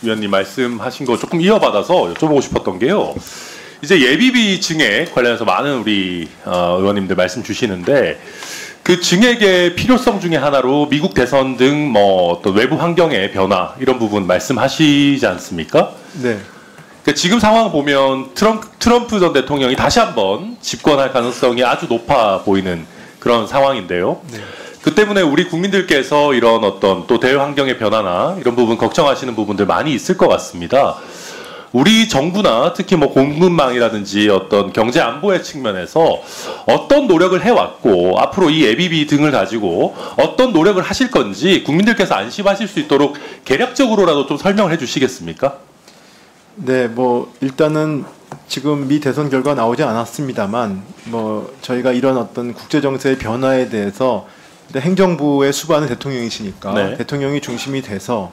위원님 말씀하신 거 조금 이어받아서 여쭤보고 싶었던 게요. 이제 예비비 증액 관련해서 많은 우리 의원님들 말씀 주시는데 그 증액의 필요성 중에 하나로 미국 대선 등 뭐 어떤 외부 환경의 변화 이런 부분 말씀하시지 않습니까? 네. 그러니까 지금 상황 보면 트럼프 전 대통령이 다시 한번 집권할 가능성이 아주 높아 보이는 그런 상황인데요. 네. 그 때문에 우리 국민들께서 이런 어떤 또 대외 환경의 변화나 이런 부분 걱정하시는 부분들 많이 있을 것 같습니다. 우리 정부나 특히 뭐 공급망이라든지 어떤 경제 안보의 측면에서 어떤 노력을 해왔고 앞으로 이 예비비 등을 가지고 어떤 노력을 하실 건지 국민들께서 안심하실 수 있도록 개략적으로라도 좀 설명을 해주시겠습니까? 네, 뭐 일단은 지금 미 대선 결과 나오지 않았습니다만 뭐 저희가 이런 어떤 국제 정세의 변화에 대해서 행정부의 수반은 대통령이시니까 네. 대통령이 중심이 돼서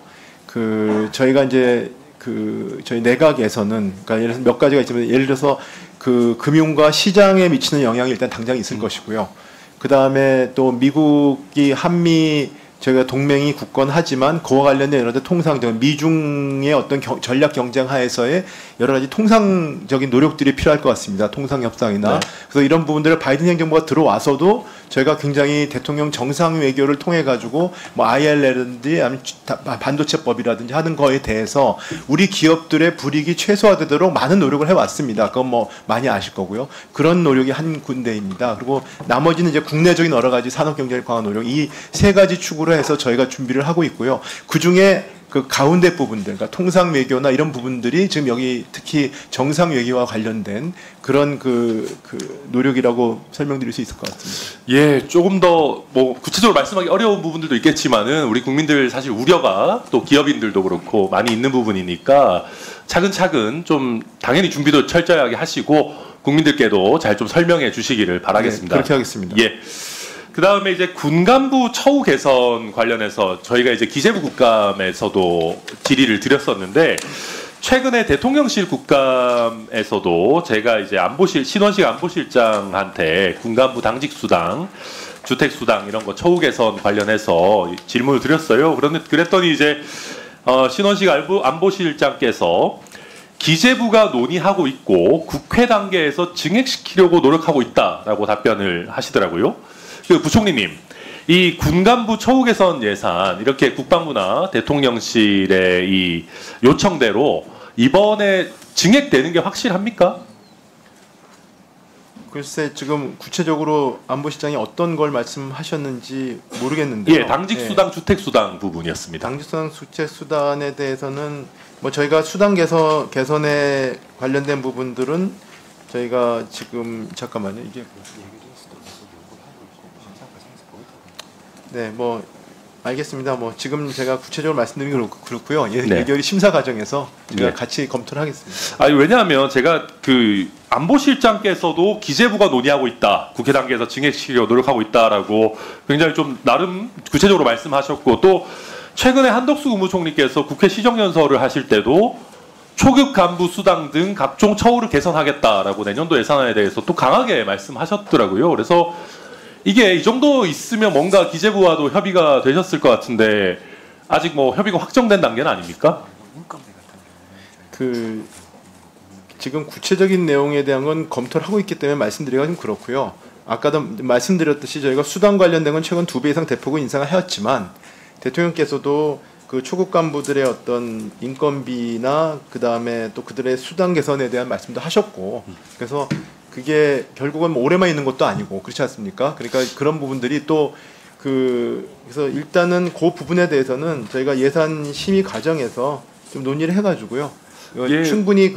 저희가 이제 저희 내각에서는 그러니까 예를 들어서 몇 가지가 있지만 예를 들어서 금융과 시장에 미치는 영향이 일단 당장 있을 것이고요. 그 다음에 또 미국이 한미 저희가 동맹이 굳건하지만 그와 관련된 여러 가지 통상적인 미중의 어떤 전략 경쟁 하에서의 여러 가지 통상적인 노력들이 필요할 것 같습니다. 통상 협상이나. 네. 그래서 이런 부분들을 바이든 행정부가 들어와서도 저희가 굉장히 대통령 정상 외교를 통해 가지고 뭐 IR라든지 아니면 반도체법이라든지 하는 거에 대해서 우리 기업들의 불이익이 최소화되도록 많은 노력을 해왔습니다. 그건 뭐 많이 아실 거고요. 그런 노력이 한 군데입니다. 그리고 나머지는 이제 국내적인 여러 가지 산업 경제를 강화 노력 이 세 가지 축으로 해서 저희가 준비를 하고 있고요. 그 중에 그 가운데 부분들, 그러니까 통상 외교나 이런 부분들이 지금 여기 특히 정상 외교와 관련된 그런 노력이라고 설명드릴 수 있을 것 같습니다. 예, 조금 더 뭐 구체적으로 말씀하기 어려운 부분들도 있겠지만은 우리 국민들 사실 우려가 또 기업인들도 그렇고 많이 있는 부분이니까 차근차근 좀 당연히 준비도 철저하게 하시고 국민들께도 잘 좀 설명해 주시기를 바라겠습니다. 네, 그렇게 하겠습니다. 예. 그 다음에 이제 군간부 처우 개선 관련해서 저희가 이제 기재부 국감에서도 질의를 드렸었는데 최근에 대통령실 국감에서도 제가 이제 신원식 안보실장한테 군간부 당직 수당, 주택 수당 이런 거 처우 개선 관련해서 질문을 드렸어요. 그랬더니 이제 신원식 안보실장께서 기재부가 논의하고 있고 국회 단계에서 증액시키려고 노력하고 있다라고 답변을 하시더라고요. 부총리님, 이 군간부 처우 개선 예산 이렇게 국방부나 대통령실의 이 요청대로 이번에 증액되는 게 확실합니까? 글쎄 지금 구체적으로 안보실장이 어떤 걸 말씀하셨는지 모르겠는데요. 예, 당직 수당, 주택 수당 부분이었습니다. 당직 수당, 주택 수단에 대해서는 뭐 저희가 수당 개선에 관련된 부분들은 저희가 지금 잠깐만요. 이게 네, 뭐 알겠습니다. 뭐 지금 제가 구체적으로 말씀드리기 그렇고요. 네. 예결위 심사 과정에서 제가 네. 같이 검토를 하겠습니다. 아니 왜냐하면 제가 안보실장께서도 기재부가 논의하고 있다, 국회 단계에서 증액시키려고 노력하고 있다라고 굉장히 좀 나름 구체적으로 말씀하셨고 또 최근에 한덕수 국무총리께서 국회 시정연설을 하실 때도 초급 간부 수당 등 각종 처우를 개선하겠다라고 내년도 예산안에 대해서 또 강하게 말씀하셨더라고요. 그래서 이게 이 정도 있으면 뭔가 기재부와도 협의가 되셨을 것 같은데 아직 뭐 협의가 확정된 단계는 아닙니까? 지금 구체적인 내용에 대한 건 검토를 하고 있기 때문에 말씀드리기가 좀 그렇고요. 아까도 말씀드렸듯이 저희가 수당 관련된 건 최근 2배 이상 대폭은 인상을 하였지만 대통령께서도 그 초급 간부들의 어떤 인건비나 그 다음에 또 그들의 수당 개선에 대한 말씀도 하셨고 그래서 그게 결국은 뭐 오래만 있는 것도 아니고 그렇지 않습니까? 그러니까 그런 부분들이 또 그래서 일단은 그 부분에 대해서는 저희가 예산 심의 과정에서 좀 논의를 해가지고요. 예. 충분히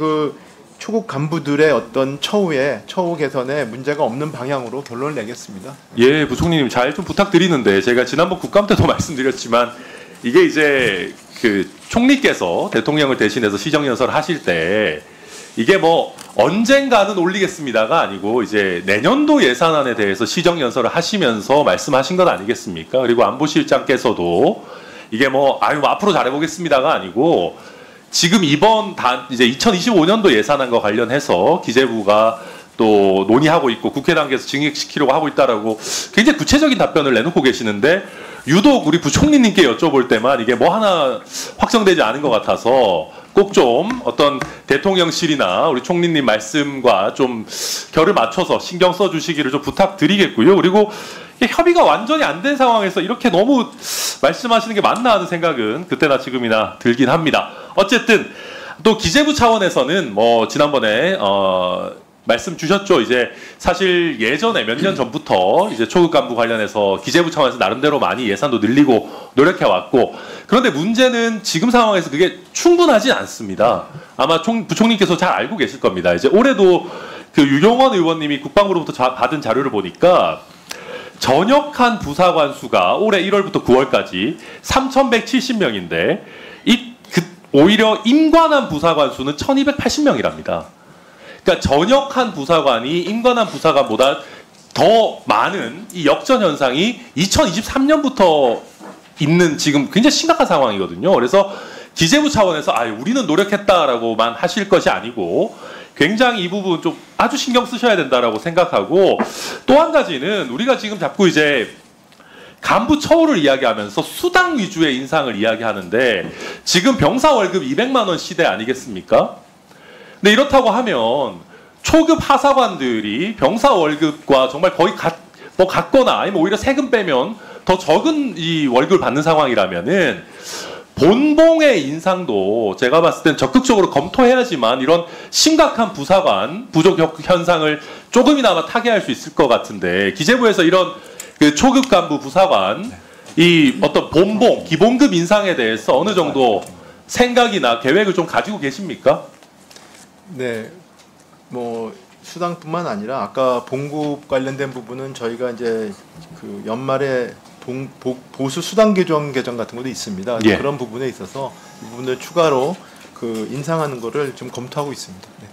초급 간부들의 어떤 처우 개선에 문제가 없는 방향으로 결론을 내겠습니다. 예, 부총리님 잘 좀 부탁드리는데 제가 지난번 국감 때도 말씀드렸지만 이게 이제 총리께서 대통령을 대신해서 시정연설을 하실 때 이게 뭐 언젠가는 올리겠습니다가 아니고 이제 내년도 예산안에 대해서 시정연설을 하시면서 말씀하신 것 아니겠습니까? 그리고 안보실장께서도 이게 뭐 앞으로 잘해보겠습니다가 아니고 지금 이제 2025년도 예산안과 관련해서 기재부가 또 논의하고 있고 국회 단계에서 증액시키려고 하고 있다라고 굉장히 구체적인 답변을 내놓고 계시는데 유독 우리 부총리님께 여쭤볼 때만 이게 뭐 하나 확정되지 않은 것 같아서 꼭 좀 어떤 대통령실이나 우리 총리님 말씀과 좀 결을 맞춰서 신경 써주시기를 좀 부탁드리겠고요. 그리고 협의가 완전히 안 된 상황에서 이렇게 너무 말씀하시는 게 맞나 하는 생각은 그때나 지금이나 들긴 합니다. 어쨌든 또 기재부 차원에서는 뭐 지난번에 말씀 주셨죠. 이제 사실 예전에 몇 년 전부터 이제 초급 간부 관련해서 기재부 차원에서 나름대로 많이 예산도 늘리고 노력해 왔고, 그런데 문제는 지금 상황에서 그게 충분하지 않습니다. 아마 부총리께서 잘 알고 계실 겁니다. 이제 올해도 그 유용원 의원님이 국방부로부터 받은 자료를 보니까 전역한 부사관 수가 올해 1월부터 9월까지 3,170명인데 오히려 임관한 부사관 수는 1,280명이랍니다. 그러니까 전역한 부사관이 임관한 부사관보다 더 많은 이 역전 현상이 2023년부터 있는 지금 굉장히 심각한 상황이거든요. 그래서 기재부 차원에서 우리는 노력했다라고만 하실 것이 아니고 굉장히 이 부분 좀 아주 신경 쓰셔야 된다라고 생각하고, 또 한 가지는 우리가 지금 자꾸 이제 간부 처우를 이야기하면서 수당 위주의 인상을 이야기하는데 지금 병사 월급 200만 원 시대 아니겠습니까? 근데 이렇다고 하면 초급 하사관들이 병사 월급과 정말 거의 같거나 아니면 오히려 세금 빼면 더 적은 이 월급을 받는 상황이라면은 본봉의 인상도 제가 봤을 땐 적극적으로 검토해야지만 이런 심각한 부사관 부족 현상을 조금이나마 타개할 수 있을 것 같은데, 기재부에서 이런 그 초급 간부 부사관 이 어떤 본봉 기본급 인상에 대해서 어느 정도 생각이나 계획을 좀 가지고 계십니까? 네, 뭐 수당뿐만 아니라 아까 봉급 관련된 부분은 저희가 이제 그 연말에 보수 수당 개정 같은 것도 있습니다. 예. 그런 부분에 있어서 이 부분을 추가로 그 인상하는 거를 좀 검토하고 있습니다. 네.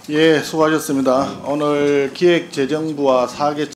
예, 수고하셨습니다. 오늘 기획재정부와 4개